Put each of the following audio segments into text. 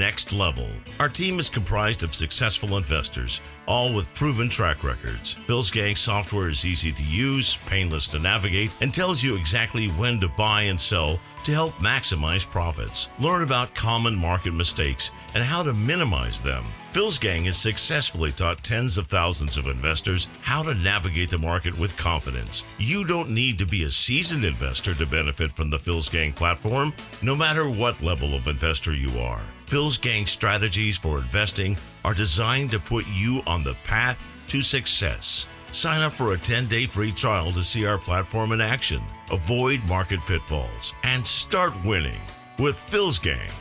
next level. Our team is comprised of successful investors, all with proven track records. Phil's Gang software is easy to use, painless to navigate, and tells you exactly when to buy and sell to help maximize profits. Learn about common market mistakes and how to minimize them. Phil's Gang has successfully taught tens of thousands of investors how to navigate the market with confidence. You don't need to be a seasoned investor to benefit from the Phil's Gang platform, no matter what level of investor you are. Phil's Gang strategies for investing are designed to put you on the path to success. Sign up for a 10-day free trial to see our platform in action, avoid market pitfalls, and start winning with Phil's Gang.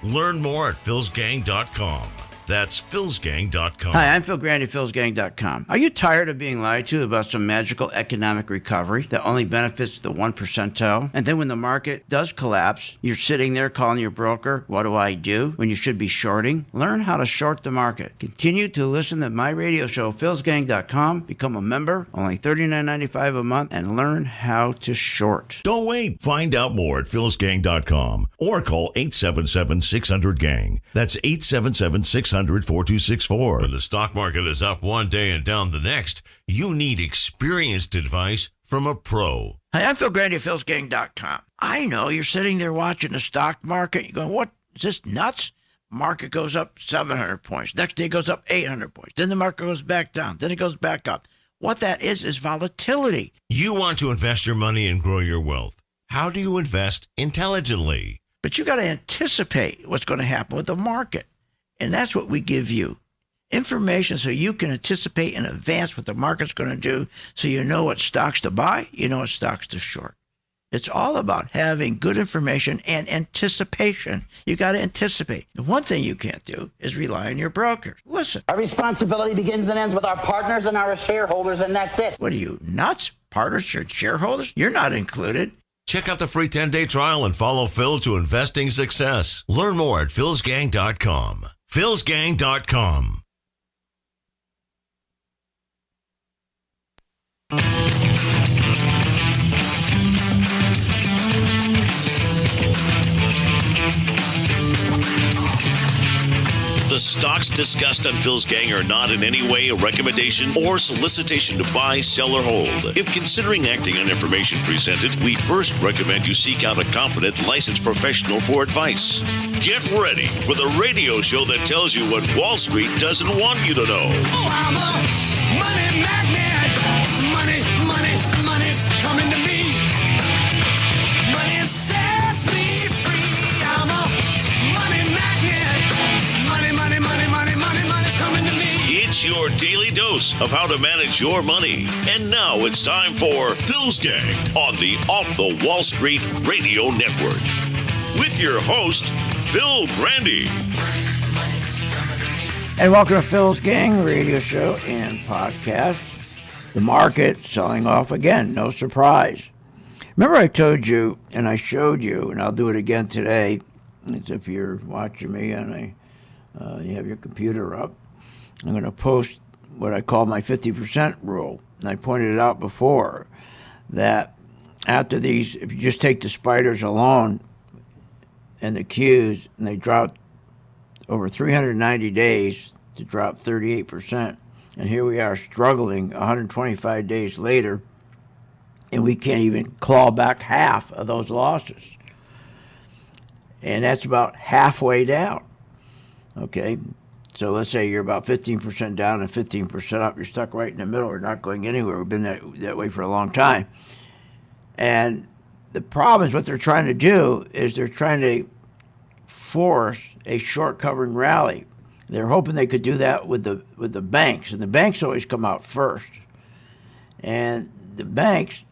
Learn more at philsgang.com. That's philsgang.com. Hi, I'm Phil Grandy, philsgang.com. Are you tired of being lied to about some magical economic recovery that only benefits the 1%? And then when the market does collapse, you're sitting there calling your broker, what do I do? When you should be shorting? Learn how to short the market. Continue to listen to my radio show, philsgang.com. Become a member, only $39.95 a month, and learn how to short. Don't wait. Find out more at philsgang.com or call 877-600-GANG. That's 877-600-4264. When the stock market is up one day and down the next, you need experienced advice from a pro. Hi, I'm Phil Grandy of philsgang.com. I know you're sitting there watching the stock market. You're going, what? Is this nuts? Market goes up 700 points. Next day goes up 800 points. Then the market goes back down. Then it goes back up. What that is volatility. You want to invest your money and grow your wealth. How do you invest intelligently? But you got to anticipate what's going to happen with the market. And that's what we give you. Information so you can anticipate in advance what the market's going to do, so you know what stocks to buy, you know what stocks to short. It's all about having good information and anticipation. You got to anticipate. The one thing you can't do is rely on your brokers. Listen. Our responsibility begins and ends with our partners and our shareholders, and that's it. What are you, nuts? Partners and shareholders? You're not included. Check out the free 10-day trial and follow Phil to investing success. Learn more at philsgang.com. philsgang.com. The stocks discussed on Phil's Gang are not in any way a recommendation or solicitation to buy, sell, or hold. If considering acting on information presented, we first recommend you seek out a competent, licensed professional for advice. Get ready for the radio show that tells you what Wall Street doesn't want you to know. Oh, I'm a money magnet. Money's coming to me. Money sets me free. I'm a money magnet. Money's coming to me. It's your daily dose of how to manage your money. And now it's time for Phil's Gang on the Off the Wall Street Radio Network. With your host, Phil Grandy. And welcome to Phil's Gang radio show and podcast. The market selling off again, no surprise. Remember I told you, and I showed you, and I'll do it again today, as if you're watching me and you have your computer up. I'm going to post what I call my 50% rule. And I pointed it out before that after these, if you just take the spiders alone and the Qs, and they dropped over 390 days to drop 38%. And here we are struggling 125 days later, and we can't even claw back half of those losses. And that's about halfway down. Okay, so let's say you're about 15% down and 15% up. You're stuck right in the middle. We're not going anywhere. We've been that way for a long time. And the problem is what they're trying to do is they're trying to force a short covering rally. They're hoping they could do that with the banks, and the banks always come out first. And the banks,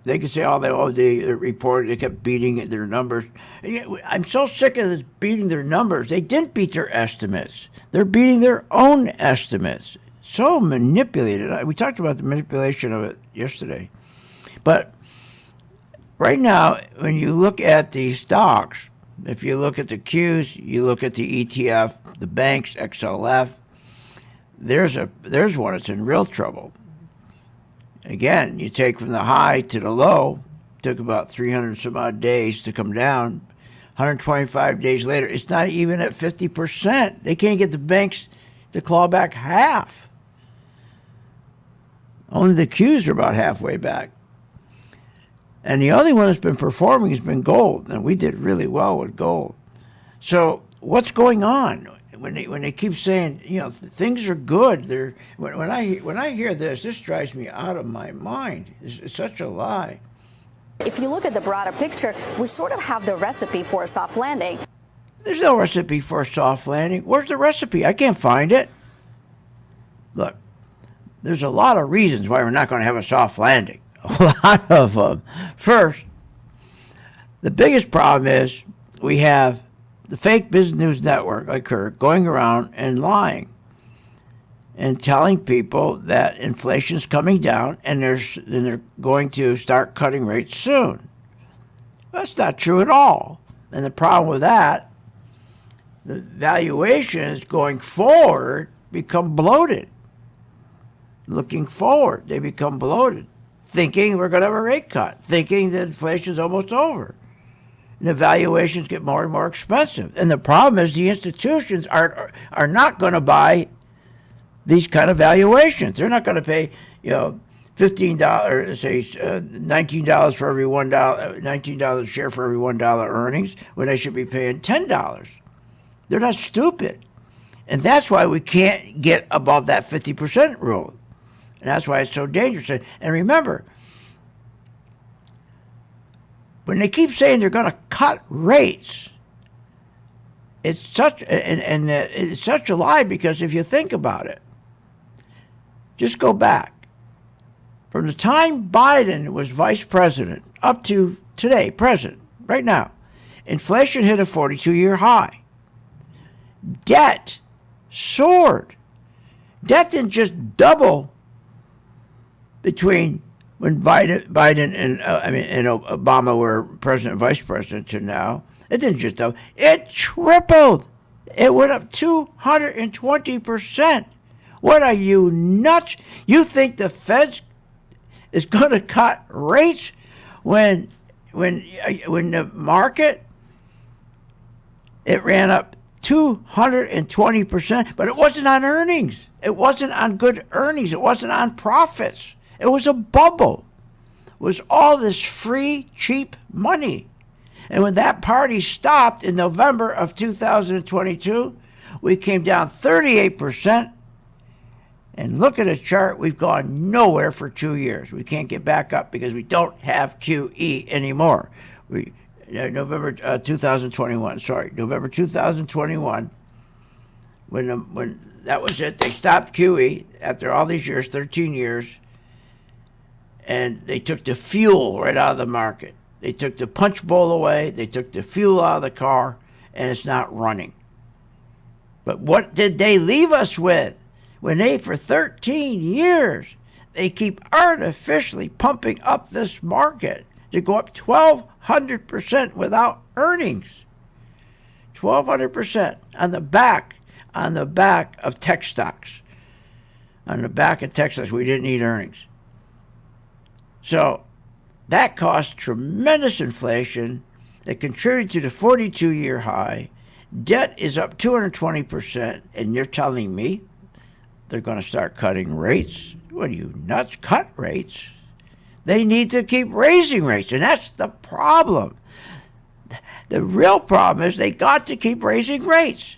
they could say all they reported, they kept beating their numbers. I'm so sick of this beating their numbers. They didn't beat their estimates. They're beating their own estimates. So manipulated. We talked about the manipulation of it yesterday. But right now, when you look at these stocks, if you look at the Qs, you look at the ETF, the banks, XLF, there's one that's in real trouble. Again, you take from the high to the low, took about 300 some odd days to come down. 125 days later, it's not even at 50%. They can't get the banks to claw back half. Only the Qs are about halfway back. And the only one that's been performing has been gold, and we did really well with gold. So what's going on when they keep saying, things are good? When I hear this drives me out of my mind. It's such a lie. If you look at the broader picture, we sort of have the recipe for a soft landing. There's no recipe for a soft landing. Where's the recipe? I can't find it. Look, there's a lot of reasons why we're not going to have a soft landing. A lot of them. First, the biggest problem is we have the fake business news network, like her, going around and lying and telling people that inflation's coming down and they're going to start cutting rates soon. That's not true at all. And the problem with that, the valuations going forward become bloated. Looking forward, they become bloated, thinking we're going to have a rate cut, thinking that inflation's almost over. And the valuations get more and more expensive. And the problem is the institutions are not going to buy these kind of valuations. They're not going to pay, $15, say $19 for every $1, $19 a share for every $1 earnings, when they should be paying $10. They're not stupid. And that's why we can't get above that 50% rule. And that's why it's so dangerous. And remember, when they keep saying they're going to cut rates, it's such it's such a lie, because if you think about it, just go back. From the time Biden was vice president up to today, president, right now, inflation hit a 42-year high. Debt soared. Debt didn't just double between when Biden and Obama were president and vice president to now. It didn't just double. It tripled. It went up 220%. What are you, nuts? You think the Fed is going to cut rates when the market, it ran up 220%, but it wasn't on earnings. It wasn't on good earnings. It wasn't on profits. It was a bubble. It was all this free, cheap money. And when that party stopped in November of 2022, we came down 38%. And look at the chart. We've gone nowhere for 2 years. We can't get back up because we don't have QE anymore. November 2021, when that was it, they stopped QE after all these years, 13 years, and they took the fuel right out of the market. They took the punch bowl away, they took the fuel out of the car, and it's not running. But what did they leave us with? When they, for 13 years, they keep artificially pumping up this market to go up 1,200% without earnings. 1,200% on the back of tech stocks. On the back of tech stocks, we didn't need earnings. So that caused tremendous inflation that contributed to the 42-year high. Debt is up 220%, and you're telling me they're going to start cutting rates? What are you, nuts? Cut rates? They need to keep raising rates, and that's the problem. The real problem is they got to keep raising rates,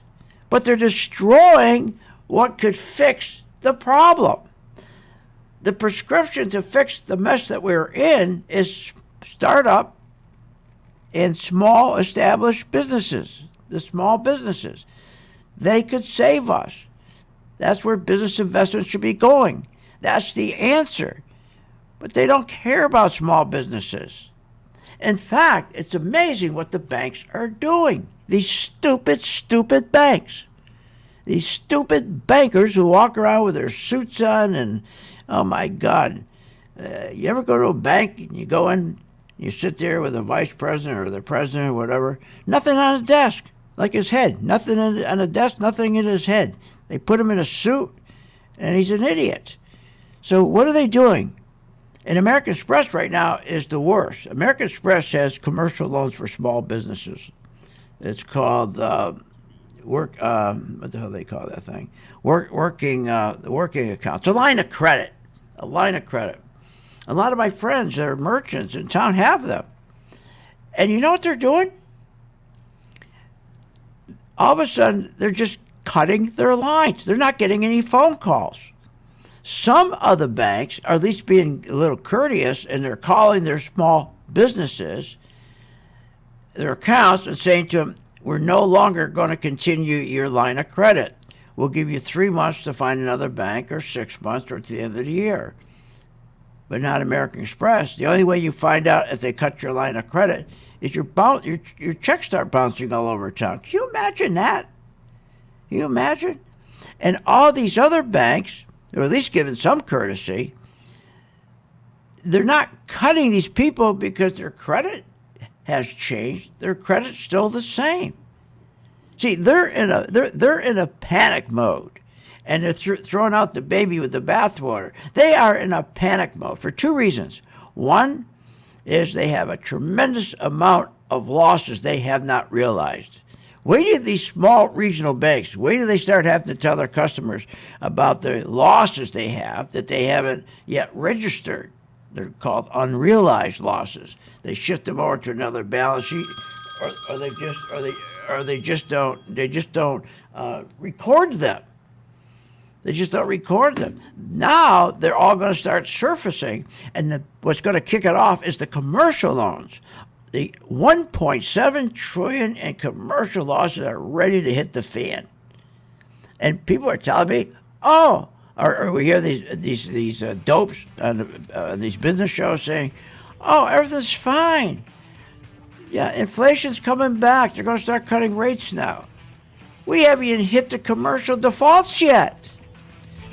but they're destroying what could fix the problem. The prescription to fix the mess that we're in is startup and small established businesses, the small businesses. They could save us. That's where business investment should be going. That's the answer. But they don't care about small businesses. In fact, it's amazing what the banks are doing. These stupid banks. These stupid bankers who walk around with their suits on and, oh my God. You ever go to a bank and you go in, you sit there with the vice president or the president or whatever, nothing on his desk, like his head. Nothing on the desk, nothing in his head. They put him in a suit, and he's an idiot. So what are they doing? And American Express right now is the worst. American Express has commercial loans for small businesses. It's called what the hell do they call that thing? Working account. It's a line of credit. A line of credit. A lot of my friends that are merchants in town have them. And you know what they're doing? All of a sudden, they're just cutting their lines. They're not getting any phone calls. Some of the banks are at least being a little courteous, and they're calling their small businesses, their accounts, and saying to them, we're no longer going to continue your line of credit. We'll give you 3 months to find another bank, or 6 months, or at the end of the year. But not American Express. The only way you find out if they cut your line of credit is your checks start bouncing all over town. Can you imagine that? Can you imagine? And all these other banks, or at least giving some courtesy, they're not cutting these people because their credit has changed. Their credit's still the same. See, they're in a panic mode, and they're throwing out the baby with the bathwater. They are in a panic mode for 2 reasons. One is they have a tremendous amount of losses they have not realized. Wait till these small regional banks, wait till they start having to tell their customers about the losses they have that they haven't yet registered. They're called unrealized losses. They shift them over to another balance sheet, or they just don't record them. They just don't record them. Now they're all going to start surfacing, and what's going to kick it off is the commercial loans. The $1.7 trillion in commercial losses are ready to hit the fan, and people are telling me, or we hear these dopes on these business shows saying, "Oh, everything's fine. Yeah, inflation's coming back. They're going to start cutting rates now." We haven't even hit the commercial defaults yet.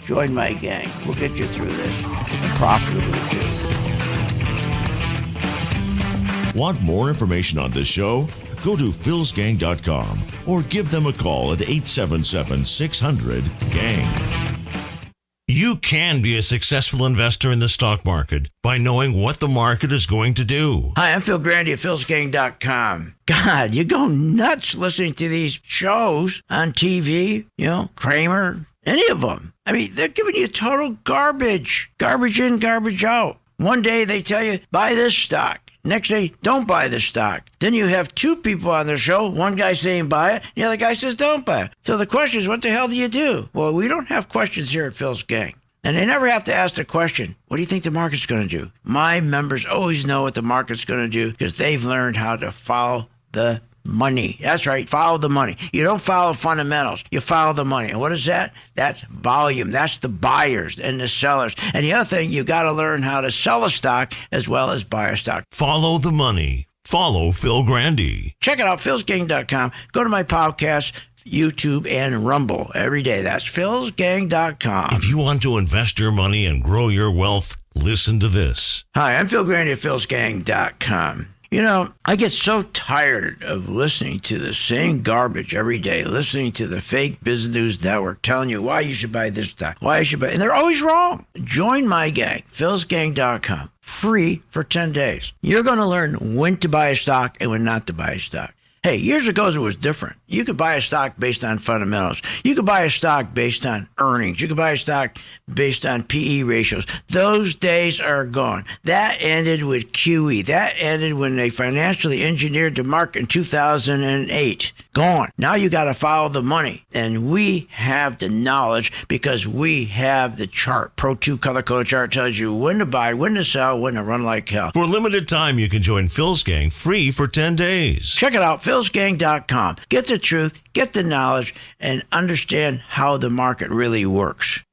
Join my gang. We'll get you through this and profitably too. Want more information on this show? Go to philsgang.com or give them a call at 877-600-GANG. You can be a successful investor in the stock market by knowing what the market is going to do. Hi, I'm Phil Grandy at philsgang.com. God, you go nuts listening to these shows on TV, Kramer, any of them. I mean, they're giving you total garbage. Garbage in, garbage out. One day they tell you, buy this stock. Next day, don't buy the stock. Then you have 2 people on their show. One guy saying buy it, the other guy says don't buy it. So the question is, what the hell do you do? Well, we don't have questions here at Phil's Gang. And they never have to ask the question, what do you think the market's going to do? My members always know what the market's going to do because they've learned how to follow the money. That's right, follow the money. You don't follow fundamentals. You follow the money. And what is that? That's volume. That's the buyers and the sellers. And the other thing, you got to learn how to sell a stock as well as buy a stock. Follow the money. Follow Phil Grandy. Check it out, philsgang.com. Go to my podcast, YouTube, and Rumble every day. That's philsgang.com. If you want to invest your money and grow your wealth, listen to this. Hi, I'm Phil Grandy at philsgang.com. I get so tired of listening to the same garbage every day, listening to the fake business news network telling you why you should buy this stock, why you should buy, and they're always wrong. Join my gang, philsgang.com, free for 10 days. You're going to learn when to buy a stock and when not to buy a stock. Hey, years ago it was different. You could buy a stock based on fundamentals. You could buy a stock based on earnings. You could buy a stock based on PE ratios. Those days are gone. That ended with QE. That ended when they financially engineered the market in 2008. Gone. Now you got to follow the money. And we have the knowledge because we have the chart. Pro 2 color-coded chart tells you when to buy, when to sell, when to run like hell. For a limited time, you can join Phil's Gang free for 10 days. Check it out, philsgang.com. Get the truth, get the knowledge, and understand how the market really works.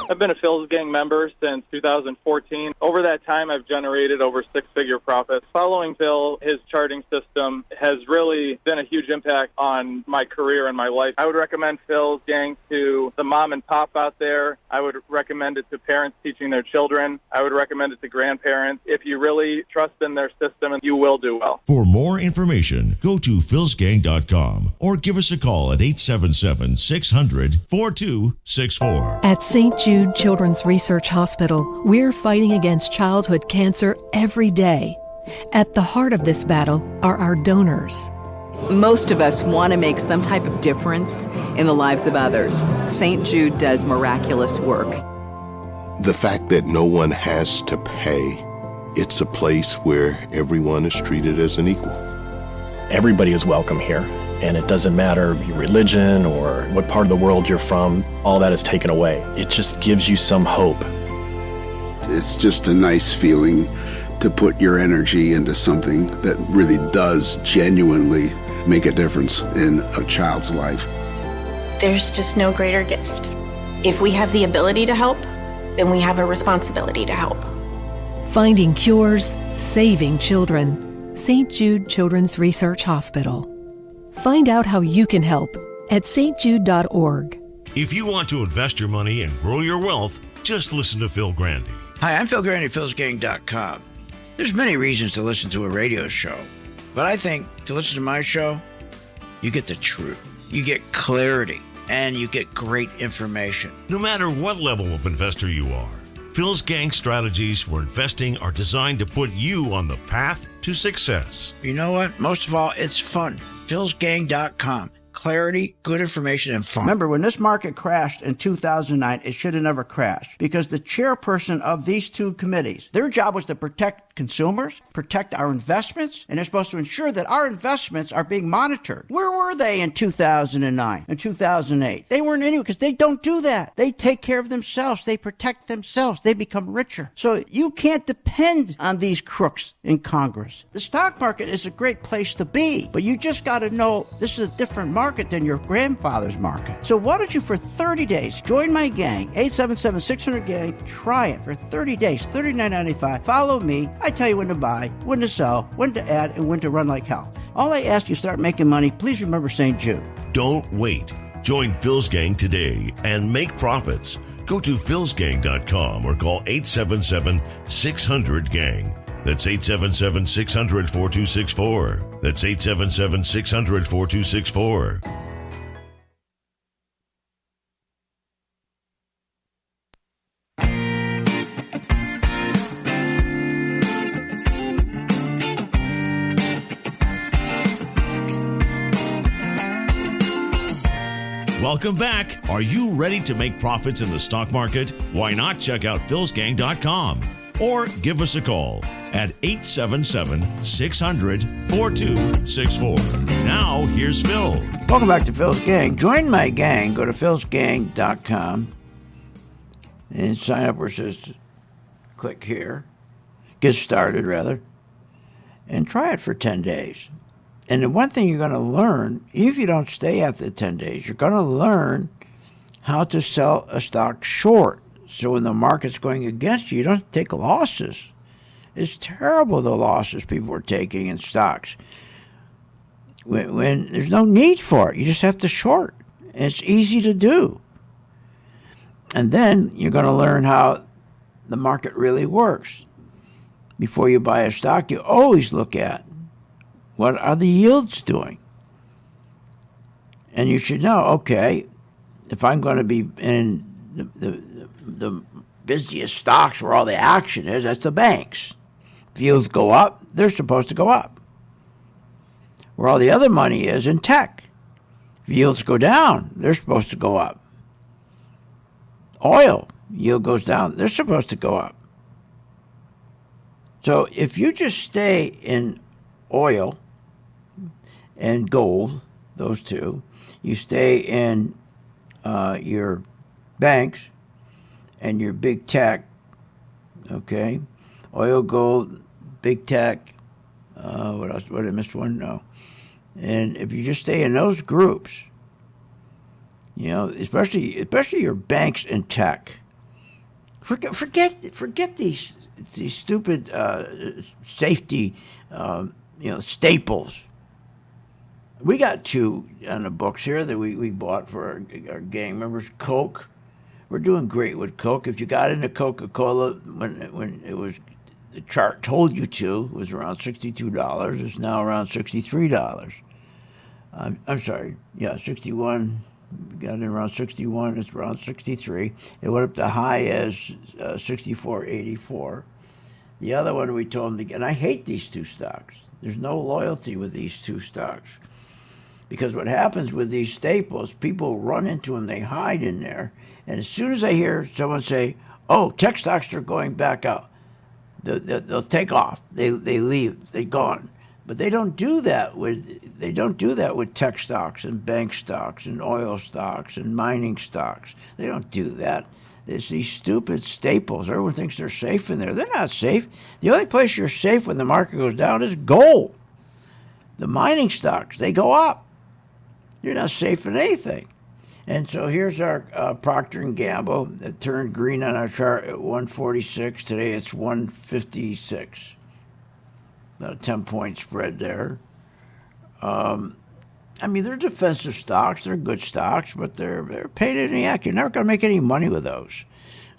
I've been a Phil's Gang member since 2014. Over that time, I've generated over 6-figure profits. Following Phil, his charting system has really been a huge impact on my career and my life. I would recommend Phil's Gang to the mom and pop out there. I would recommend it to parents teaching their children. I would recommend it to grandparents. If you really trust in their system, you will do well. For more information, go to philsgang.com or give us a call at 877-600-4264. At St. Jude Children's Research Hospital, we're fighting against childhood cancer every day. At the heart of this battle are our donors. Most of us want to make some type of difference in the lives of others. St. Jude does miraculous work. The fact that no one has to pay, it's a place where everyone is treated as an equal. Everybody is welcome here, and it doesn't matter your religion or what part of the world you're from. All that is taken away. It just gives you some hope. It's just a nice feeling to put your energy into something that really does genuinely make a difference in a child's life. There's just no greater gift. If we have the ability to help, then we have a responsibility to help. Finding cures, saving children. St. Jude Children's Research Hospital. Find out how you can help at stjude.org. If you want to invest your money and grow your wealth, just listen to Phil Grandy. Hi, I'm Phil Grandy, philsgang.com. There's many reasons to listen to a radio show, but I think to listen to my show, you get the truth, you get clarity, and you get great information. No matter what level of investor you are, Phil's Gang strategies for investing are designed to put you on the path to success. You know what? Most of all, it's fun. philsgang.com. Clarity, good information, and fun. Remember, when this market crashed in 2009, it should have never crashed because the chairperson of these two committees, their job was to protect consumers, protect our investments, and they're supposed to ensure that our investments are being monitored. Where were they in 2009 and 2008? They weren't anywhere because they don't do that. They take care of themselves. They protect themselves. They become richer. So you can't depend on these crooks in Congress. The stock market is a great place to be, but you just got to know this is a different market than your grandfather's market. So why don't you, for 30 days, join my gang, 877-600-GANG. Try it for 30 days, $39.95. Follow me. I tell you when to buy, when to sell, when to add, and when to run like hell. All I ask you, start making money. Please remember St. Jude. Don't wait. Join Phil's Gang today and make profits. Go to philsgang.com or call 877-600-GANG. That's 877-600-4264. That's 877-600-4264. Welcome back. Are you ready to make profits in the stock market? Why not check out philsgang.com or give us a call at 877-600-4264. Now, here's Phil. Welcome back to Phil's Gang. Join my gang. Go to philsgang.com and sign up where it says click here. Get started, rather. And try it for 10 days. And the one thing you're going to learn, even if you don't stay after 10 days, you're going to learn how to sell a stock short. So when the market's going against you, you don't take losses. It's terrible, the losses people are taking in stocks. When there's no need for it. You just have to short. And it's easy to do. And then you're going to learn how the market really works. Before you buy a stock, you always look at what are the yields doing? And you should know, okay, if I'm going to be in the busiest stocks where all the action is, that's the banks. If yields go up, they're supposed to go up. Where all the other money is in tech. If yields go down, they're supposed to go up. Oil, yield goes down, they're supposed to go up. So if you just stay in oil and gold, those two, you stay in your banks and your big tech, okay? Oil, gold, big tech, what else? What did I miss one? No. And if you just stay in those groups, you know, especially your banks and tech, forget these stupid safety, staples. We got two on the books here that we bought for our gang members. Coke, we're doing great with Coke. If you got into Coca-Cola when it was, the chart told you to, it was around $62. It's now around $63. I'm sorry, yeah, 61. We got in around 61. It's around 63. It went up to high as 64.84. The other one we told them to get, and I hate these two stocks. There's no loyalty with these two stocks. Because what happens with these staples, people run into them, they hide in there, and as soon as I hear someone say, oh, tech stocks are going back up, they'll take off. They leave. They're gone. But they don't do that with tech stocks and bank stocks and oil stocks and mining stocks. They don't do that. It's these stupid staples. Everyone thinks they're safe in there. They're not safe. The only place you're safe when the market goes down is gold. The mining stocks, they go up. You're not safe in anything. And so here's our Procter & Gamble. It turned green on our chart at 146. Today it's 156. About a 10-point spread there. They're defensive stocks. They're good stocks, but they're paid in the act. You're never going to make any money with those.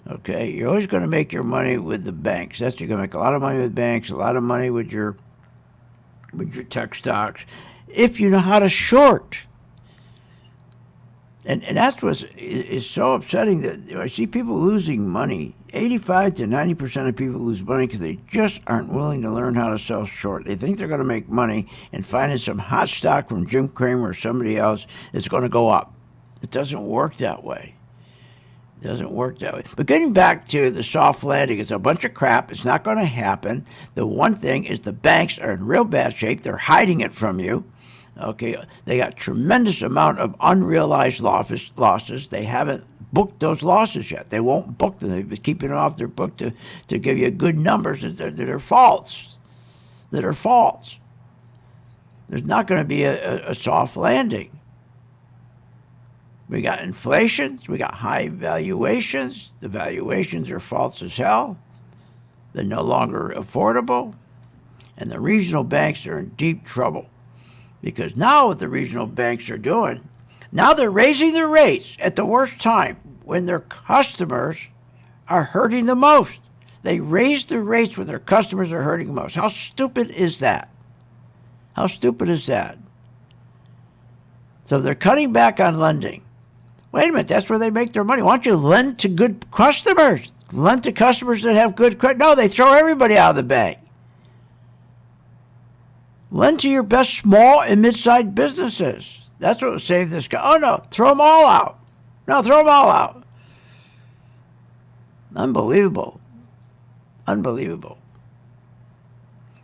Okay? You're always going to make your money with the banks. You're going to make a lot of money with banks, a lot of money with your tech stocks, if you know how to short. And that's what is so upsetting, that I see people losing money. 85 to 90% of people lose money because they just aren't willing to learn how to sell short. They think they're going to make money, and finding some hot stock from Jim Cramer or somebody else is going to go up. It doesn't work that way. But getting back to the soft landing, it's a bunch of crap. It's not going to happen. The one thing is the banks are in real bad shape. They're hiding it from you. Okay, they got tremendous amount of unrealized losses. They haven't booked those losses yet. They won't book them. They've been keeping it off their book to give you good numbers that are false. There's not going to be a soft landing. We got inflation. We got high valuations. The valuations are false as hell. They're no longer affordable. And the regional banks are in deep trouble. Because now what the regional banks are doing, now they're raising their rates at the worst time when their customers are hurting the most. They raise their rates when their customers are hurting the most. How stupid is that? So they're cutting back on lending. Wait a minute, that's where they make their money. Why don't you lend to good customers? Lend to customers that have good credit. No, they throw everybody out of the bank. Lend to your best small and mid-sized businesses. That's what will save this guy. Oh, no, throw them all out. Unbelievable.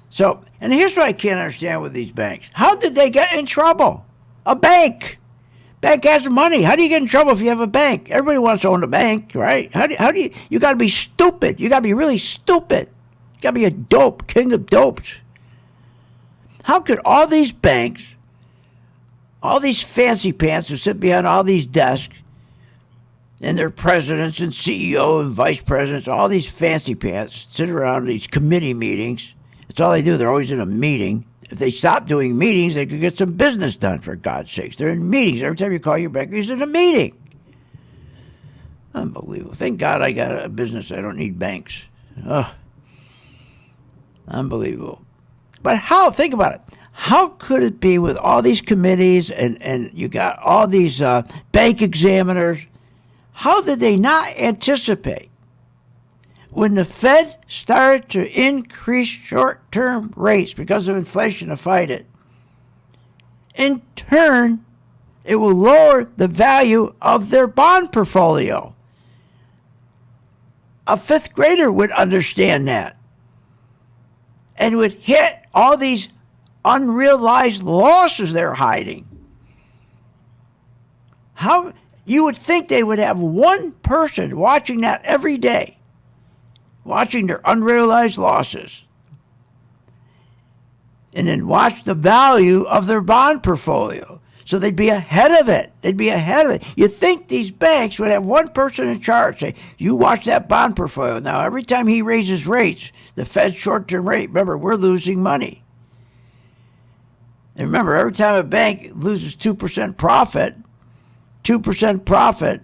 So, and here's what I can't understand with these banks. How did they get in trouble? A bank. Bank has money. How do you get in trouble if you have a bank? Everybody wants to own a bank, right? How do you got to be stupid. You got to be really stupid. You got to be a dope, king of dopes. How could all these banks, all these fancy pants who sit behind all these desks, and their presidents and CEO and vice presidents, all these fancy pants, sit around these committee meetings. That's all they do. They're always in a meeting. If they stop doing meetings, they could get some business done, for God's sakes. They're in meetings. Every time you call your banker, he's in a meeting. Unbelievable. Thank God I got a business. I don't need banks. Unbelievable. But how? Think about it. How could it be with all these committees and you got all these bank examiners? How did they not anticipate when the Fed started to increase short-term rates because of inflation to fight it? In turn, it will lower the value of their bond portfolio. A fifth grader would understand that and would hit all these unrealized losses they're hiding. How you would think they would have one person watching that every day, watching their unrealized losses, and then watch the value of their bond portfolio. So they'd be ahead of it. You'd think these banks would have one person in charge. Say, you watch that bond portfolio. Now, every time he raises rates, the Fed's short-term rate, remember, we're losing money. And remember, every time a bank loses 2% profit,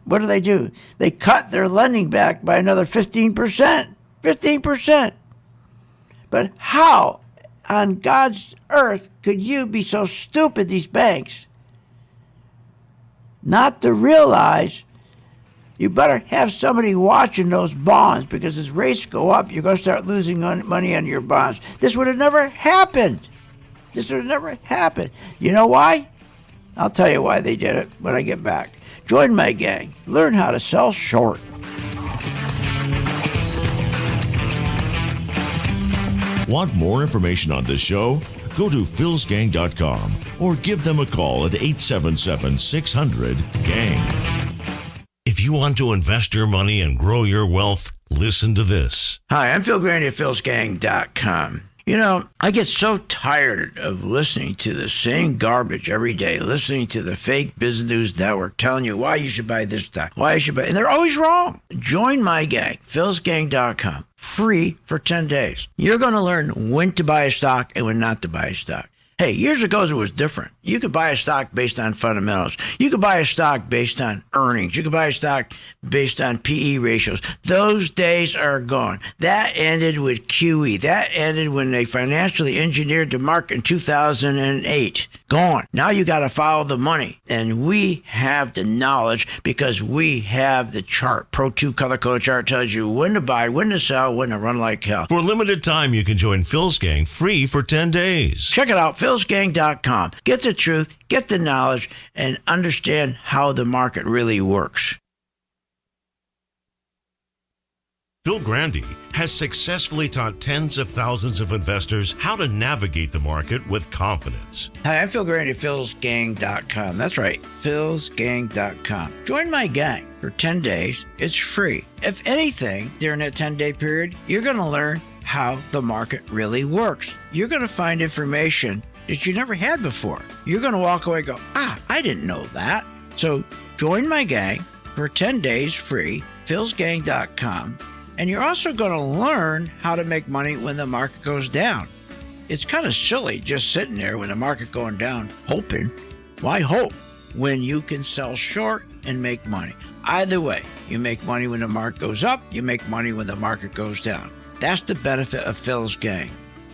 what do? They cut their lending back by another 15%. 15%. But how on God's earth could you be so stupid, these banks, not to realize You better have somebody watching those bonds, because as rates go up, you're going to start losing money on your bonds. This would have never happened. This would have never happened. You know why? I'll tell you why they did it when I get back. Join my gang. Learn how to sell short. Want more information on this show? Go to philsgang.com or give them a call at 877-600-GANG. If you want to invest your money and grow your wealth, listen to this. Hi, I'm Phil Grandy at philsgang.com. You know, I get so tired of listening to the same garbage every day, listening to the fake business news network telling you why you should buy this stock, why you should buy, and they're always wrong. Join my gang, philsgang.com, free for 10 days. You're going to learn when to buy a stock and when not to buy a stock. Hey, years ago it was different. You could buy a stock based on fundamentals. You could buy a stock based on earnings. You could buy a stock based on PE ratios. Those days are gone. That ended with QE. That ended when they financially engineered the market in 2008. Gone. Now you got to follow the money. And we have the knowledge because we have the chart. Pro 2 color code chart tells you when to buy, when to sell, when to run like hell. For a limited time, you can join Phil's Gang free for 10 days. Check it out, philsgang.com. Get the truth, get the knowledge, and understand how the market really works. Phil Grandy has successfully taught tens of thousands of investors how to navigate the market with confidence. Hi, I'm Phil Grandy at philsgang.com. That's right, philsgang.com. Join my gang for 10 days. It's free. If anything, during that 10-day period, you're going to learn how the market really works. You're going to find information that you never had before. You're going to walk away and go, I didn't know that. So join my gang for 10 days free, philsgang.com. And you're also going to learn how to make money when the market goes down. It's kind of silly just sitting there when the market going down, hoping. Why hope when you can sell short and make money? Either way, you make money when the market goes up, you make money when the market goes down. That's the benefit of Phil's Gang.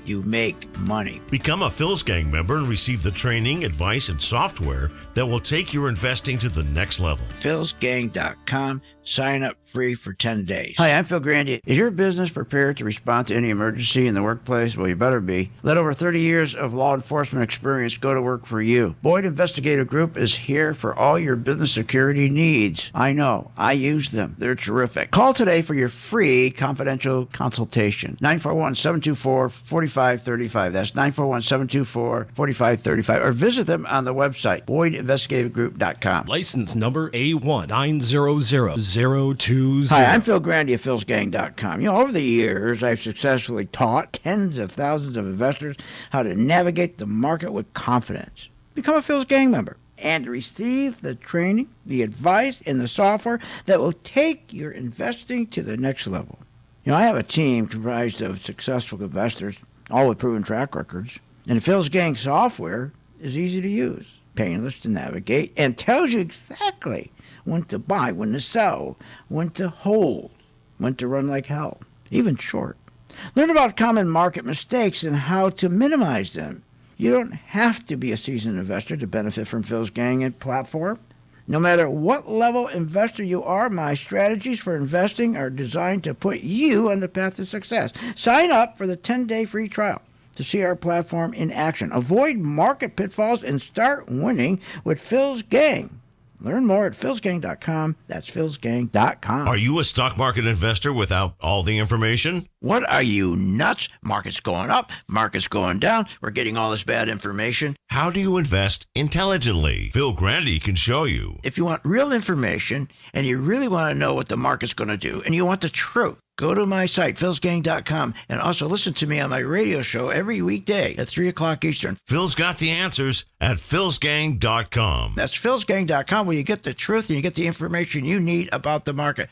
You make money. Become a Phil's Gang member and receive the training, advice, and software that will take your investing to the next level. philsgang.com. Sign up free for 10 days. Hi, I'm Phil Grandy. Is your business prepared to respond to any emergency in the workplace? Well, you better be. Let over 30 years of law enforcement experience go to work for you. Boyd Investigative Group is here for all your business security needs. I know. I use them. They're terrific. Call today for your free confidential consultation. 941-724-4535. That's 941-724-4535. Or visit them on the website, boydinvestigativegroup.com. License number A1900020. Hi, I'm Phil Grandy at philsgang.com. You know, over the years, I've successfully taught tens of thousands of investors how to navigate the market with confidence. Become a Phil's Gang member and receive the training, the advice, and the software that will take your investing to the next level. You know, I have a team comprised of successful investors, all with proven track records. And the Phil's Gang software is easy to use, painless to navigate, and tells you exactly when to buy, when to sell, when to hold, when to run like hell, even short. Learn about common market mistakes and how to minimize them. You don't have to be a seasoned investor to benefit from Phil's Gang and platform. No matter what level investor you are, my strategies for investing are designed to put you on the path to success. Sign up for the 10-day free trial to see our platform in action. Avoid market pitfalls and start winning with Phil's Gang. Learn more at philsgang.com. That's philsgang.com. Are you a stock market investor without all the information? What are you, nuts? Market's going up, market's going down. We're getting all this bad information. How do you invest intelligently? Phil Grandy can show you. If you want real information and you really want to know what the market's going to do and you want the truth, go to my site, philsgang.com, and also listen to me on my radio show every weekday at 3 o'clock Eastern. Phil's got the answers at philsgang.com. That's philsgang.com, where you get the truth and you get the information you need about the market.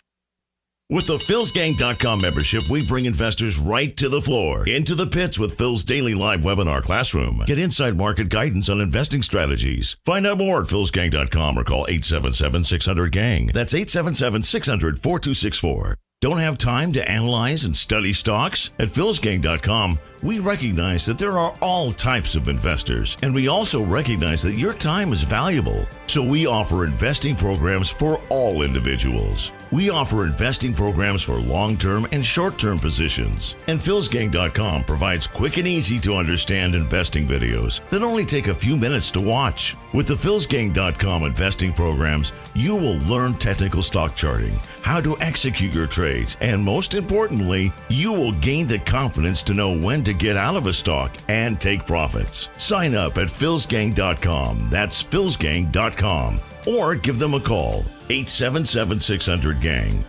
With the philsgang.com membership, we bring investors right to the floor, into the pits with Phil's daily live webinar classroom. Get inside market guidance on investing strategies. Find out more at philsgang.com or call 877-600-GANG. That's 877-600-4264. Don't have time to analyze and study stocks? At philsgang.com, We recognize that there are all types of investors, and we also recognize that your time is valuable. So we offer investing programs for all individuals. We offer investing programs for long-term and short-term positions. And philsgang.com provides quick and easy to understand investing videos that only take a few minutes to watch. With the philsgang.com investing programs, you will learn technical stock charting, how to execute your trades, and most importantly, you will gain the confidence to know when to get out of a stock and take profits. Sign up at philsgang.com. That's philsgang.com. Or give them a call, 877-600-GANG.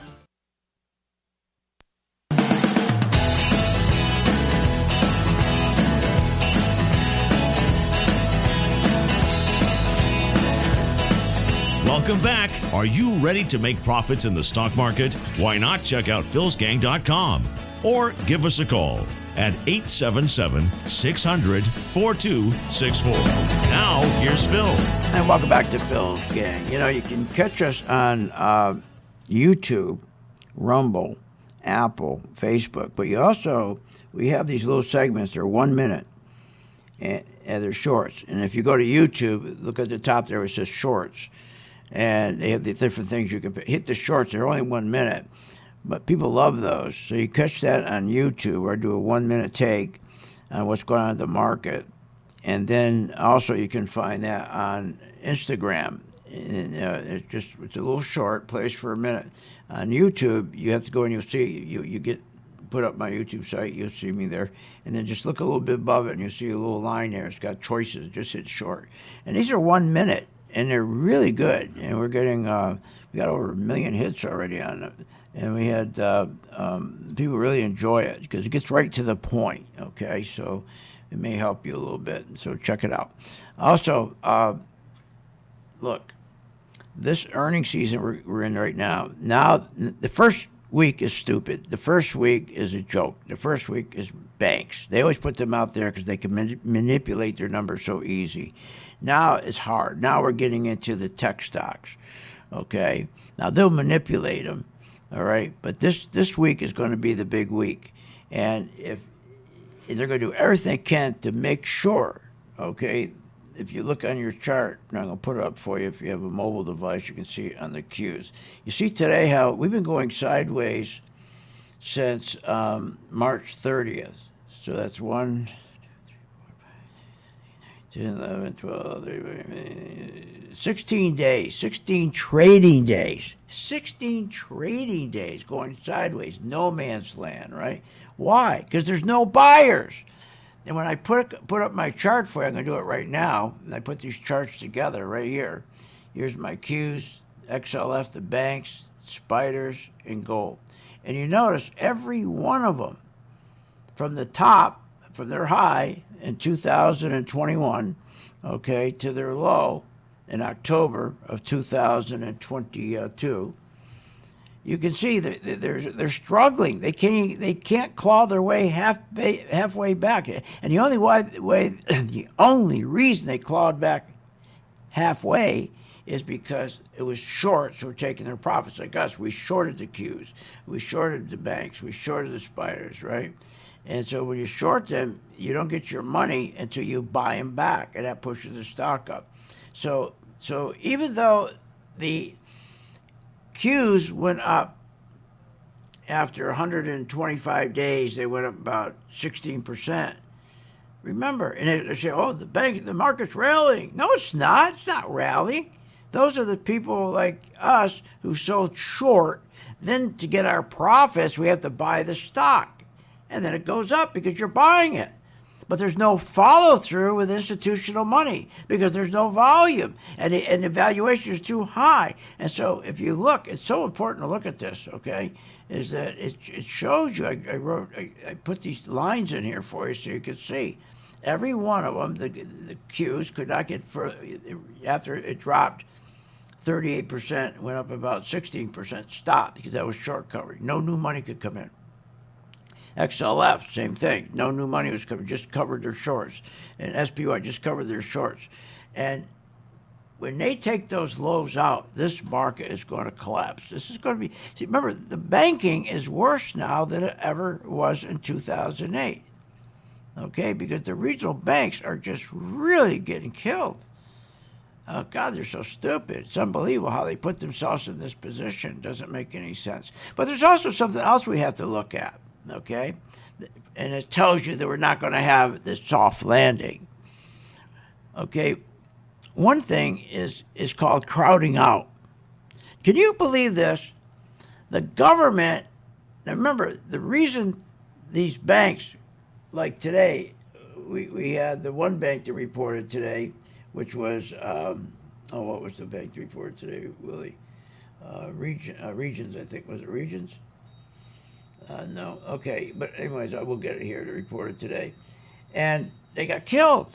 Welcome back. Are you ready to make profits in the stock market? Why not check out philsgang.com or give us a call at 877-600-4264. Now, here's Phil. And welcome back to Phil's Gang. You know, you can catch us on YouTube, Rumble, Apple, Facebook, but we have these little segments. They're 1 minute, and they're shorts. And if you go to YouTube, look at the top there, it says shorts. And they have the different things you can hit. The shorts, they're only 1 minute. But people love those. So you catch that on YouTube, where I do a 1 minute take on what's going on in the market. And then also you can find that on Instagram. And, it's a little short, plays for a minute. On YouTube, you have to go and you'll see, you get put up my YouTube site, you'll see me there. And then just look a little bit above it and you'll see a little line there. It's got choices, just hit short. And these are 1 minute, and they're really good. And we're getting, we got over 1 million hits already on them. And we had people really enjoy it because it gets right to the point, okay? So it may help you a little bit. So check it out. Also, look, this earnings season we're in right now, the first week is stupid. The first week is a joke. The first week is banks. They always put them out there because they can manipulate their numbers so easy. Now it's hard. Now we're getting into the tech stocks, okay? Now they'll manipulate them. All right, but this week is going to be the big week, and they're going to do everything they can to make sure, okay, if you look on your chart, and I'm going to put it up for you if you have a mobile device, you can see it on the cues. You see today how we've been going sideways since March 30th. So that's 1, 2, 3, 4, 5, 10, 11, 12, 13, 16 days, 16 trading days. 16 trading days going sideways, no man's land, right? Why? Because there's no buyers. And when I put up my chart for you, I'm going to do it right now, and I put these charts together right here. Here's my Qs, XLF, the banks, spiders, and gold. And you notice every one of them, from the top, from their high in 2021, okay, to their low in October of 2022, you can see that they're struggling. They can't claw their way halfway back. And the only reason they clawed back halfway is because it was short, so we're taking their profits. Like us, we shorted the Qs, we shorted the banks, we shorted the spiders, right? And so when you short them, you don't get your money until you buy them back, and that pushes the stock up. So even though the Qs went up after 125 days, they went up about 16%. Remember, and they say, oh, the market's rallying. No, it's not. It's not rallying. Those are the people like us who sold short. Then to get our profits, we have to buy the stock. And then it goes up because you're buying it. But there's no follow-through with institutional money because there's no volume, and the valuation is too high. And so if you look, it's so important to look at this, okay, is that it shows you, I put these lines in here for you so you can see. Every one of them, the Qs could not get further, after it dropped 38%, went up about 16%, stopped because that was short coverage. No new money could come in. XLF, same thing. No new money was covered, just covered their shorts. And SPY just covered their shorts. And when they take those lows out, this market is going to collapse. This is going to be, see, remember, the banking is worse now than it ever was in 2008. okay, because the regional banks are just really getting killed. Oh, God, they're so stupid. It's unbelievable how they put themselves in this position. It doesn't make any sense. But there's also something else we have to look at, okay? And it tells you that we're not going to have this soft landing. Okay, one thing is called crowding out. Can you believe this? The government, now remember, the reason these banks, like today, we had the one bank that reported today, which was, what was the bank that reported today, Willie? Regions, I think. Was it Regions? No, okay. But anyways, I will get it here to report it today. And they got killed.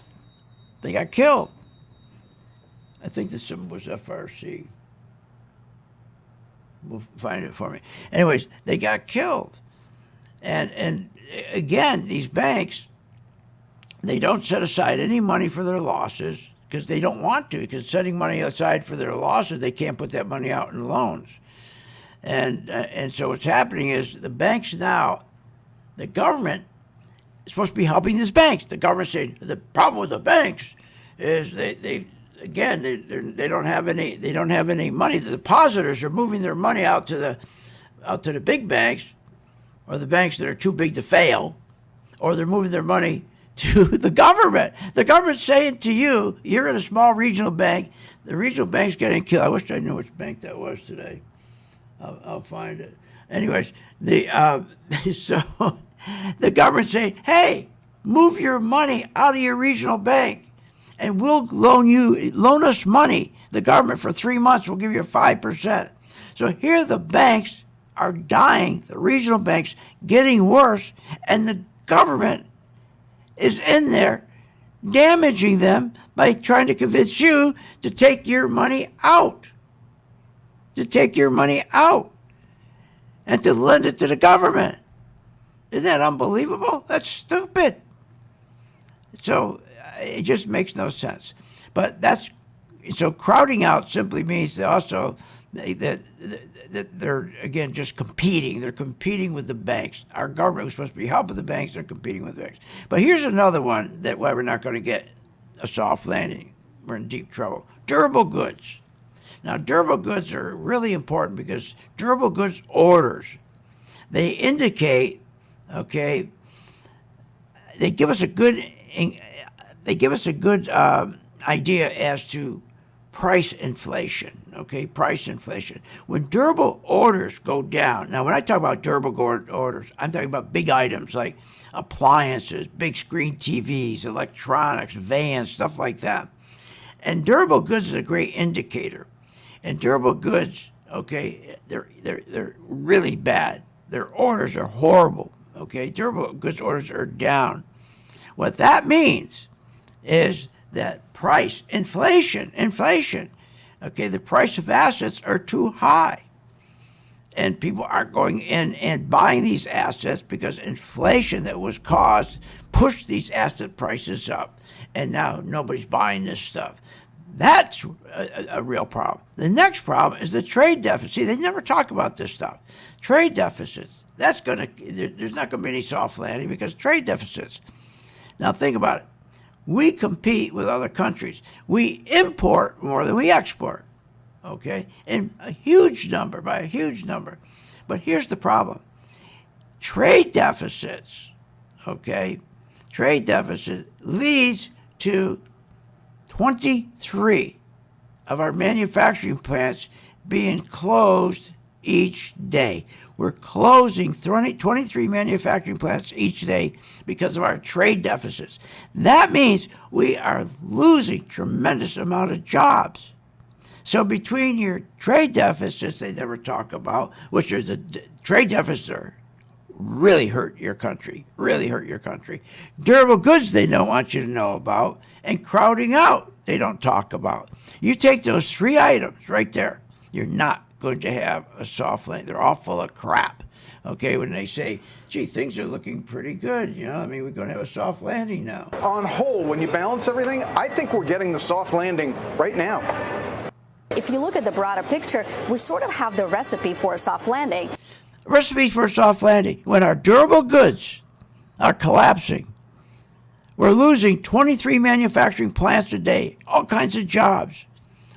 They got killed. I think the symbol was FRC. Will find it for me. Anyways, they got killed. And again, these banks, they don't set aside any money for their losses because they don't want to, because setting money aside for their losses, they can't put that money out in loans. And so what's happening is the banks now, the government is supposed to be helping these banks. The government's saying the problem with the banks is they don't have any money. The depositors are moving their money out to the big banks, or the banks that are too big to fail, or they're moving their money to the government. The government's saying to you, you're in a small regional bank. The regional bank's getting killed. I wish I knew which bank that was today. I'll find it. Anyways, so the government's saying, hey, move your money out of your regional bank, and we'll loan us money. The government for 3 months will give you 5%. So here the banks are dying, the regional banks getting worse, and the government is in there damaging them by trying to convince you to take your money out. To take your money out and to lend it to the government. Isn't that unbelievable? That's stupid. So it just makes no sense. But so crowding out simply means that they're, again, just competing. They're competing with the banks. Our government was supposed to be helping the banks. They're competing with the banks. But here's another one that why we're not going to get a soft landing. We're in deep trouble. Durable goods. Now, durable goods are really important because durable goods orders, they indicate, okay, they give us a good idea as to price inflation, okay, price inflation. When durable orders go down, now when I talk about durable orders, I'm talking about big items like appliances, big screen TVs, electronics, vans, stuff like that. And durable goods is a great indicator. And durable goods, okay, they're really bad. Their orders are horrible, okay? Durable goods orders are down. What that means is that price, inflation, okay, the price of assets are too high. And people aren't going in and buying these assets because inflation that was caused pushed these asset prices up. And now nobody's buying this stuff. That's a real problem. The next problem is the trade deficit. See, they never talk about this stuff. Trade deficits. There's not going to be any soft landing because trade deficits. Now think about it. We compete with other countries. We import more than we export, okay? In by a huge number. But here's the problem. Trade deficits, okay? Trade deficit leads to 23 of our manufacturing plants being closed each day. We're closing 23 manufacturing plants each day because of our trade deficits. That means we are losing tremendous amount of jobs. So between your trade deficits they never talk about, which is the trade deficits really hurt your country. Durable goods they don't want you to know about, and crowding out they don't talk about. You take those three items right there, you're not going to have a soft landing. They're all full of crap. Okay, when they say, gee, things are looking pretty good, we're going to have a soft landing now. On whole, when you balance everything, I think we're getting the soft landing right now. If you look at the broader picture, we sort of have the recipe for a soft landing. Recipes for a soft landing. When our durable goods are collapsing, We're losing 23 manufacturing plants a day, all kinds of jobs.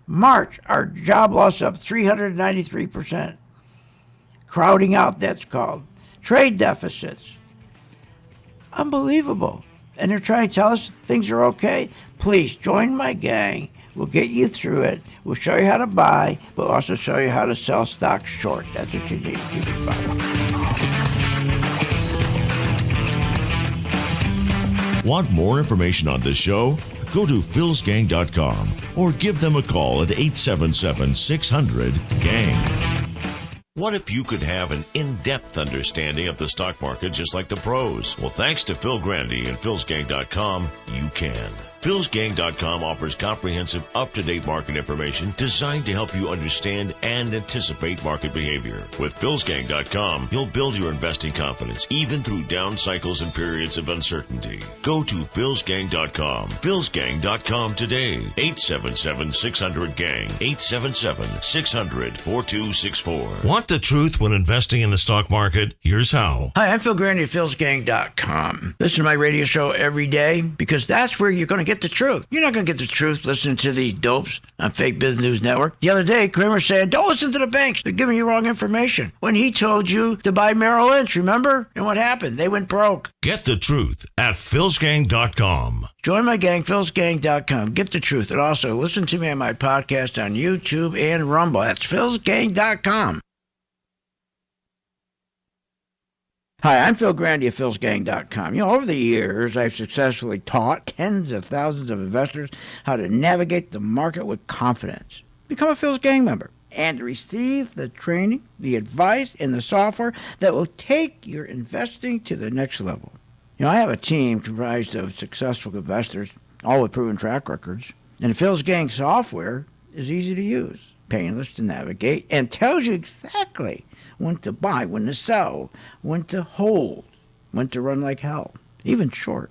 March, our job loss up 393%. Crowding out, that's called. Trade deficits. Unbelievable. And they're trying to tell us things are okay. Please join my gang. We'll get you through it. We'll show you how to buy, but also show you how to sell stocks short. That's what you need. Keep it fine. Want more information on this show? Go to philsgang.com or give them a call at 877-600-GANG. What if you could have an in-depth understanding of the stock market just like the pros? Well, thanks to Phil Grandy and philsgang.com, you can. philsgang.com offers comprehensive, up-to-date market information designed to help you understand and anticipate market behavior. With philsgang.com, you'll build your investing confidence even through down cycles and periods of uncertainty. Go to philsgang.com. philsgang.com today. 877-600-GANG. 877-600-4264. Want the truth when investing in the stock market? Here's how. Hi, I'm Phil Grandy at philsgang.com. Listen to my radio show every day because that's where you're going to get the truth. You're not going to get the truth listening to these dopes on Fake Business News Network. The other day, Kramer said, don't listen to the banks. They're giving you wrong information. When he told you to buy Merrill Lynch, remember? And what happened? They went broke. Get the truth at philsgang.com. Join my gang, philsgang.com. Get the truth. And also listen to me on my podcast on YouTube and Rumble. That's philsgang.com. Hi, I'm Phil Grandy of philsgang.com. Over the years, I've successfully taught tens of thousands of investors how to navigate the market with confidence. Become a Phil's Gang member and receive the training, the advice, and the software that will take your investing to the next level. I have a team comprised of successful investors, all with proven track records. And the Phil's Gang software is easy to use, painless to navigate, and tells you exactly when to buy, when to sell, when to hold, when to run like hell, even short.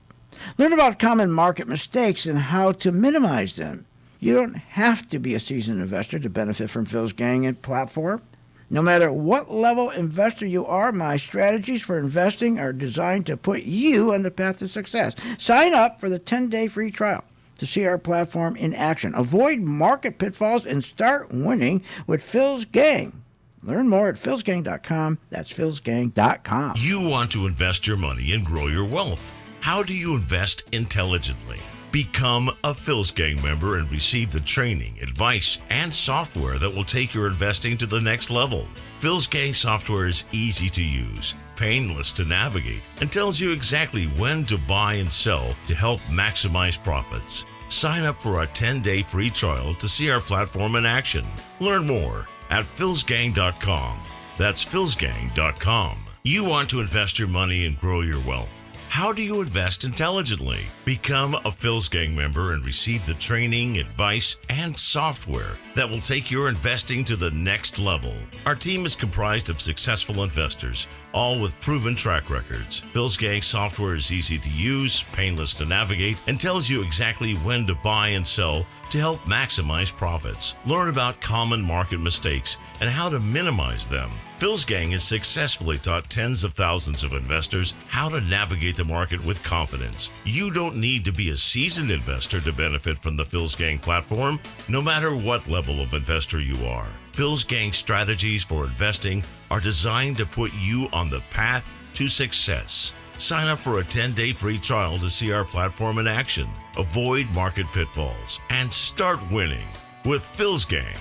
Learn about common market mistakes and how to minimize them. You don't have to be a seasoned investor to benefit from Phil's Gang and platform. No matter what level investor you are, my strategies for investing are designed to put you on the path to success. Sign up for the 10-day free trial to see our platform in action. Avoid market pitfalls and start winning with Phil's Gang. Learn more at philsgang.com. That's philsgang.com. You want to invest your money and grow your wealth. How do you invest intelligently? Become a Phil's Gang member and receive the training, advice, and software that will take your investing to the next level. Phil's Gang software is easy to use, painless to navigate, and tells you exactly when to buy and sell to help maximize profits. Sign up for a 10-day free trial to see our platform in action. Learn more at philsgang.com. That's philsgang.com. You want to invest your money and grow your wealth. How do you invest intelligently? Become a Phil's Gang member and receive the training, advice, and software that will take your investing to the next level. Our team is comprised of successful investors, all with proven track records. Phil's Gang software is easy to use, painless to navigate, and tells you exactly when to buy and sell to help maximize profits. Learn about common market mistakes and how to minimize them. Phil's Gang has successfully taught tens of thousands of investors how to navigate the market with confidence. You don't need to be a seasoned investor to benefit from the Phil's Gang platform, no matter what level of investor you are. Phil's Gang strategies for investing are designed to put you on the path to success. Sign up for a 10-day free trial to see our platform in action, avoid market pitfalls, and start winning with Phil's Gang.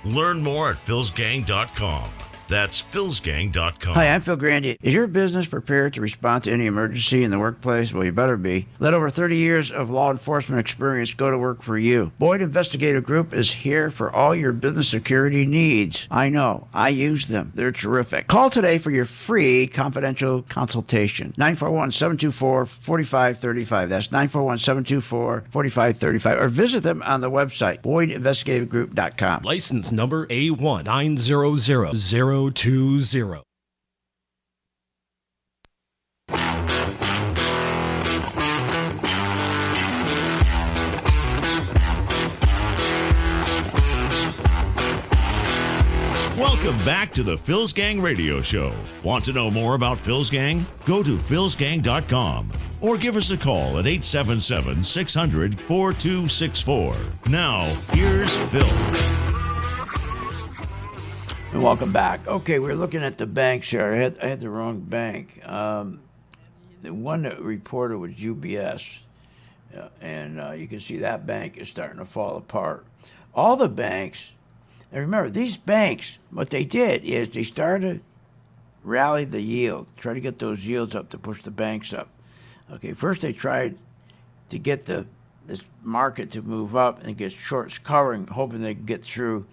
Learn more at philsgang.com. That's philsgang.com. Hi, I'm Phil Grandy. Is your business prepared to respond to any emergency in the workplace? Well, you better be. Let over 30 years of law enforcement experience go to work for you. Boyd Investigative Group is here for all your business security needs. I know. I use them. They're terrific. Call today for your free confidential consultation. 941-724-4535. That's 941-724-4535. Or visit them on the website, boydinvestigativegroup.com. License number A1900020. Welcome back to the Phil's Gang Radio Show. Want to know more about Phil's Gang? Go to philsgang.com. or give us a call at 877-600-4264. Now, here's Phil. And welcome back. Okay, we're looking at the banks here. I had the wrong bank. The one that reported was UBS. And you can see that bank is starting to fall apart. All the banks, and remember, these banks, what they did is they started to rally the yield, try to get those yields up to push the banks up. Okay, first they tried to get this market to move up and get shorts covering, hoping they could get through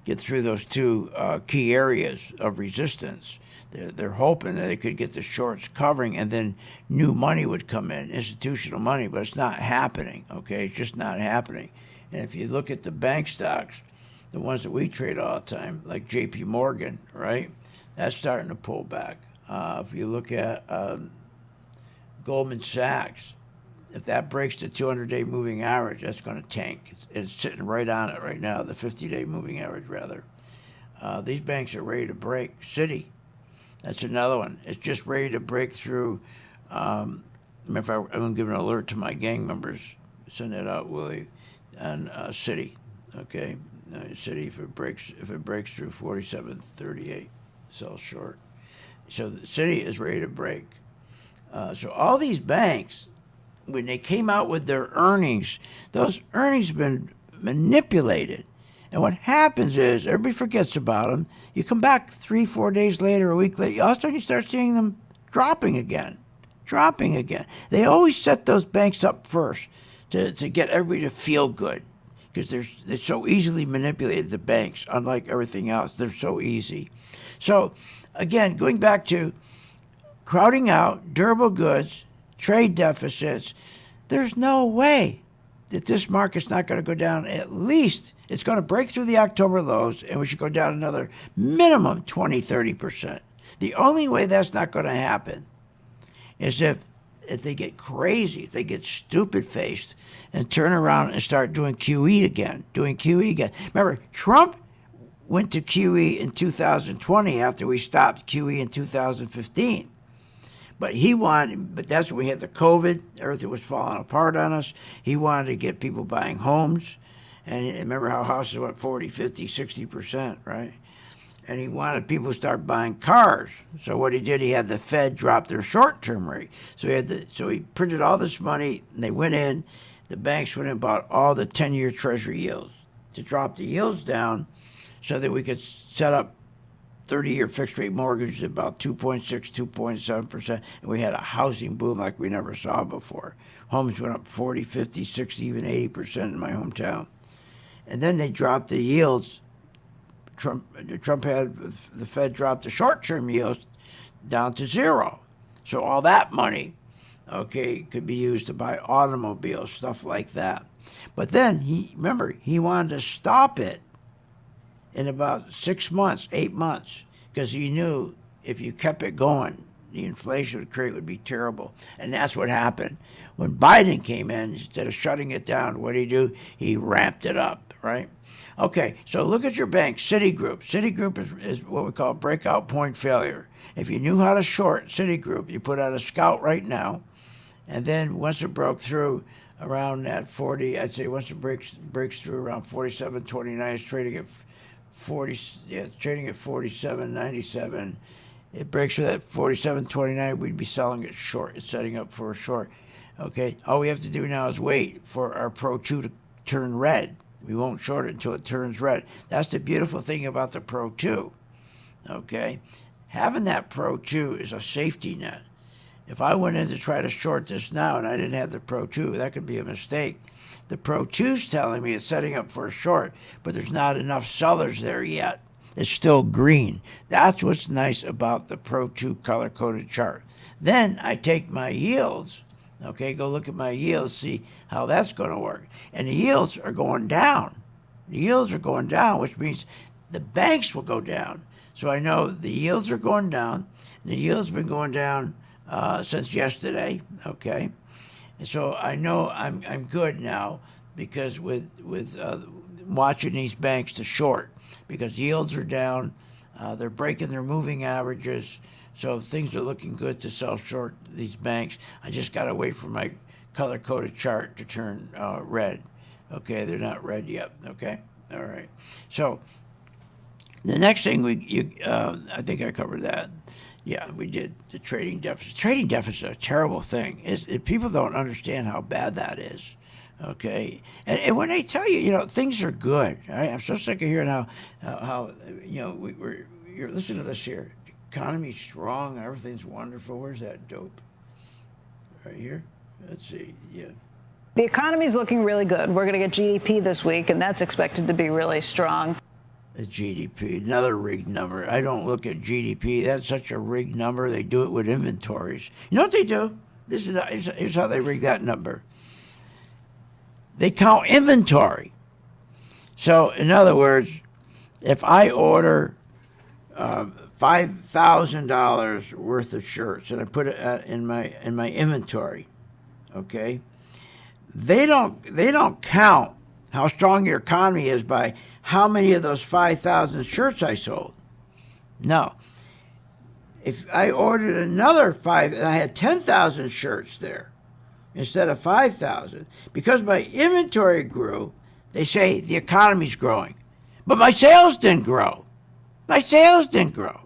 those two key areas of resistance. They're hoping that they could get the shorts covering and then new money would come in, institutional money, but it's not happening, okay? It's just not happening. And if you look at the bank stocks, the ones that we trade all the time, like JP Morgan, right? That's starting to pull back. If you look at Goldman Sachs, if that breaks the 200-day moving average, that's going to tank. It's sitting right on it right now, the 50-day moving average, rather. These banks are ready to break. Citi, that's another one. It's just ready to break through. I'm going to give an alert to my gang members. Send that out, Willie, on Citi. Okay, Citi, if it breaks through 47.38, sell short. So Citi is ready to break. So all these banks, when they came out with their earnings, those earnings have been manipulated. And what happens is everybody forgets about them. You come back 3-4 days later, a week later, all of a sudden you start seeing them dropping again. They always set those banks up first to get everybody to feel good because they're so easily manipulated, the banks, unlike everything else. They're so easy. So, again, going back to crowding out durable goods, trade deficits, there's no way that this market's not going to go down. At least it's going to break through the October lows, and we should go down another minimum 20-30%. The only way that's not going to happen is if they get crazy, if they get stupid-faced and turn around and start doing QE again. Remember, Trump went to QE in 2020 after we stopped QE in 2015. But that's when we had the COVID. Everything was falling apart on us. He wanted to get people buying homes. And remember how houses went 40, 50, 60%, right? And he wanted people to start buying cars. So what he did, he had the Fed drop their short-term rate. So he printed all this money, and they went in. The banks went in and bought all the 10-year Treasury yields to drop the yields down so that we could set up 30-year fixed-rate mortgages at about 2.6, 2.7%, and we had a housing boom like we never saw before. Homes went up 40, 50, 60, even 80% in my hometown. And then they dropped the yields. Trump had the Fed drop the short-term yields down to zero. So all that money, could be used to buy automobiles, stuff like that. But then he wanted to stop it in about 6 months, 8 months, because he knew if you kept it going, the inflation would be terrible. And that's what happened. When Biden came in, instead of shutting it down, what did he do? He ramped it up, right? Okay, so look at your bank, Citigroup. Citigroup is what we call breakout point failure. If you knew how to short Citigroup, you put out a scout right now, and then once it broke through around that 40, I'd say once it breaks through around 47.29, it's trading at 47.97. It breaks through that 47.29, we'd be selling it short. It's setting up for a short. Okay, all we have to do now is wait for our Pro 2 to turn red. We won't short it until it turns red. That's the beautiful thing about the Pro 2. Okay, having that Pro 2 is a safety net. If I went in to try to short this now and I didn't have the Pro 2, that could be a mistake. The Pro 2's telling me it's setting up for a short, but there's not enough sellers there yet. It's still green. That's what's nice about the Pro 2 color-coded chart. Then I take my yields, go look at my yields, see how that's going to work. And the yields are going down. Which means the banks will go down. So I know the yields are going down. The yields have been going down since yesterday, okay? And so I know I'm good now because with watching these banks to short, because yields are down, they're breaking their moving averages. So things are looking good to sell short these banks. I just got to wait for my color-coded chart to turn red. Okay, they're not red yet. Okay, all right. So the next thing I think I covered that. Yeah, we did the trading deficit. Trading deficit is a terrible thing. People don't understand how bad that is. Okay, and when they tell you, things are good. Right? I'm so sick of hearing how you're listening to this here. Economy's strong. Everything's wonderful. Where's that dope? Right here. Let's see. Yeah. The economy's looking really good. We're going to get GDP this week, and that's expected to be really strong. The GDP, another rigged number. I don't look at GDP. That's such a rigged number. They do it with inventories. You know what they do? Here's how they rig that number. They count inventory. So, in other words, if I order $5,000 worth of shirts and I put it in my inventory, okay, they don't count how strong your economy is by how many of those 5,000 shirts I sold. No. If I ordered another 5, and I had 10,000 shirts there instead of 5,000, because my inventory grew, they say the economy's growing. But my sales didn't grow. My sales didn't grow.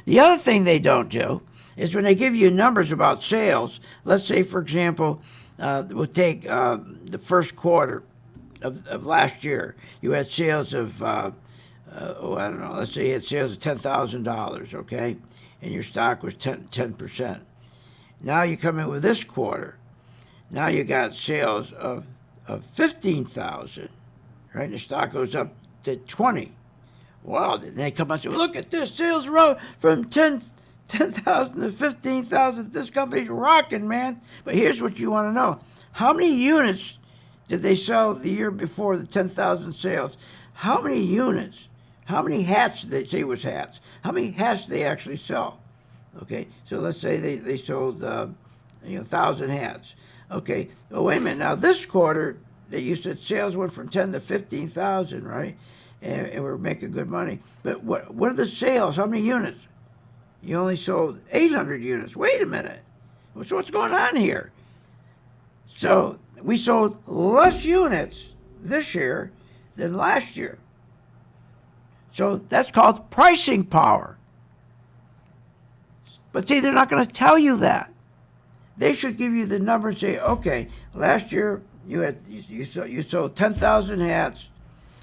The other thing they don't do is when they give you numbers about sales, let's say, for example, we'll take the first quarter of last year. You had sales of, I don't know, let's say you had sales of $10,000, okay? And your stock was 10%. Now you come in with this quarter. Now you got sales of 15,000, right? And the stock goes up to 20. Well, then they come out and say, look at this, sales rose from 10,000 to 15,000. This company's rocking, man. But here's what you want to know. How many units did they sell the year before the 10,000 sales? How many units? How many hats did they say was hats? How many hats did they actually sell? Okay, so let's say they sold 1,000 hats. Okay, well, wait a minute. Now this quarter, you said sales went from 10 to 15,000, right? And we're making good money. But what are the sales? How many units? You only sold 800 units. Wait a minute. So what's going on here? So we sold less units this year than last year. So that's called pricing power. But see, they're not going to tell you that. They should give you the number and say, okay, last year you sold 10,000 hats,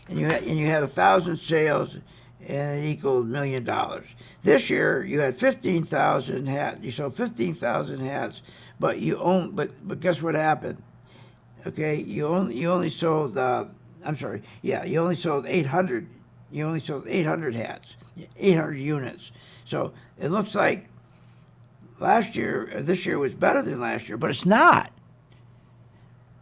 and you had 1,000 sales, and it equaled $1 million. This year you had 15,000 hats. You sold 15,000 hats, but but guess what happened? Okay, you only sold. You only sold 800. You only sold 800 hats, 800 units. So it looks like this year was better than last year, but it's not,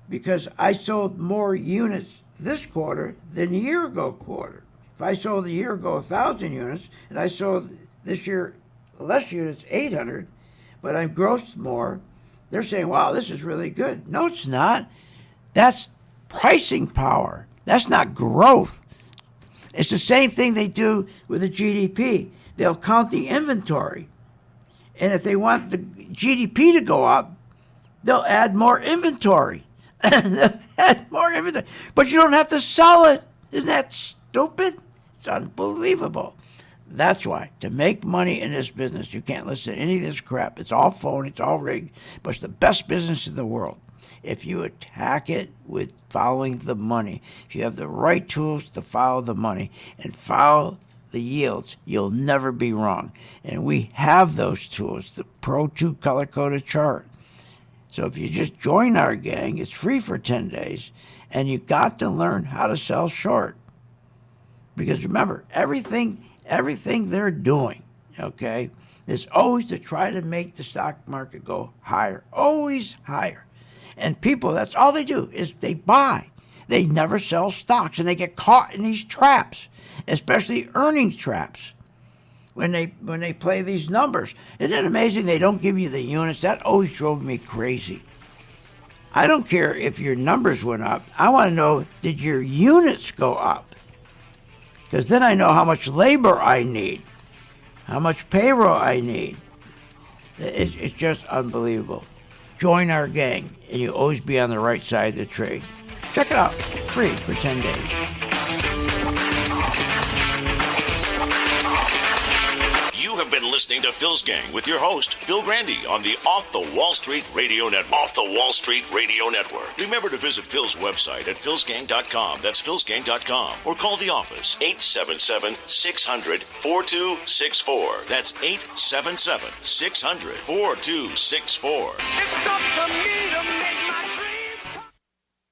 because I sold more units this quarter than the year ago quarter. If I sold a year ago 1,000 units, and I sold this year less units, 800, but I've grossed more, they're saying, wow, this is really good. No, it's not. That's pricing power. That's not growth. It's the same thing they do with the GDP. They'll count the inventory. And if they want the GDP to go up, they'll add more inventory. They'll add more inventory. But you don't have to sell it. Isn't that stupid? It's unbelievable. That's why, to make money in this business, you can't listen to any of this crap. It's all phony, it's all rigged, but it's the best business in the world. If you attack it with following the money, if you have the right tools to follow the money and follow the yields, you'll never be wrong. And we have those tools, the Pro 2 color-coded chart. So if you just join our gang, it's free for 10 days, and you got to learn how to sell short. Because remember, everything they're doing, okay, is always to try to make the stock market go higher, always higher. And people, that's all they do, is they buy. They never sell stocks, and they get caught in these traps, especially earnings traps, when they play these numbers. Isn't it amazing they don't give you the units? That always drove me crazy. I don't care if your numbers went up. I want to know, did your units go up? Because then I know how much labor I need, how much payroll I need. It's just unbelievable. Join our gang, and you'll always be on the right side of the trade. Check it out. Free for 10 days. You have been listening to Phil's Gang with your host, Phil Grandy, on the Off the Wall Street Radio Network. Off the Wall Street Radio Network. Remember to visit Phil's website at philsgang.com. That's philsgang.com. Or call the office, 877-600-4264. That's 877-600-4264.